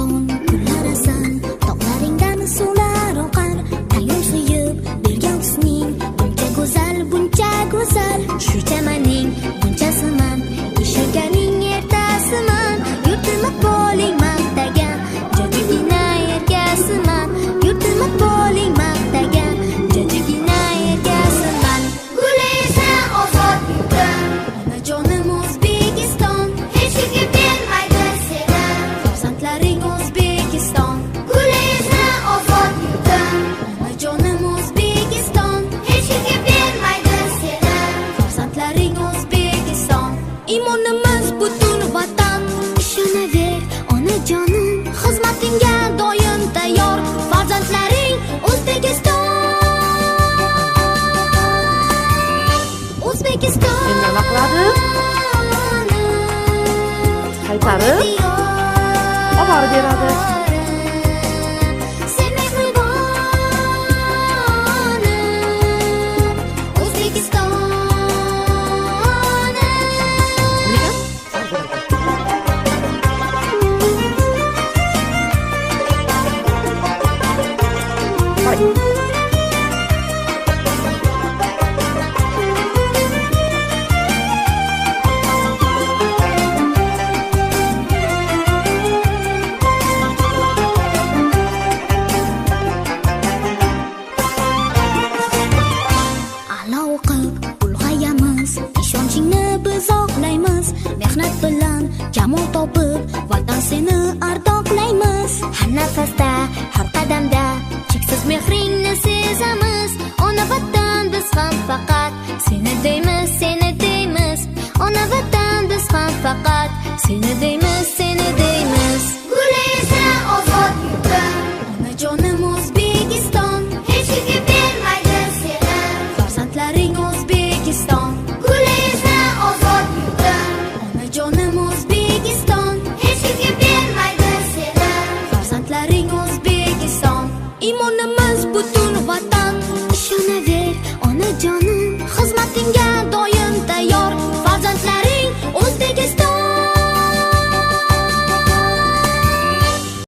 O'zbekiston kullarasan, tog'laringdan suvlar oqar, tayyor suyib bergan husning buncha go'zal, shu chamaning bunchasiman, yashaganing ertasiman, yurtimiz bo'ling maqtagan, jajigina ergasiman, yurtimiz bo'ling maqtagan, jajigina ergasiman. Guli esa ozod yurtim, onajonim O'zbekiston, hech kimga bermaydi seni, farzandlaring O'zbekiston. Guli esa ozod yurtim, onajonim O'zbekiston, hech kimga bermaydi seni, farzandlaring O'zbekiston. Imonimiz butun vatan, ishonaver onajonim, xizmatingga doim tayyor, farzandlaring O'zbekiston. O'zbekiston Endi nima qiladi? Qaytarib oborib beradi. Sen mehribonim, O'zbekistonim. A'lo o'qib ulg'ayamiz, ishonchingni biz oqlaymiz, mehnat bilan jamol topib vatan seni ardoqlaymiz. Har nafasda, har qadamda cheksiz mehringni sezamiz. Ona vatan biz ham faqat seni deymiz, seni deymiz. Ona vatan biz ham faqat seni deymiz, seni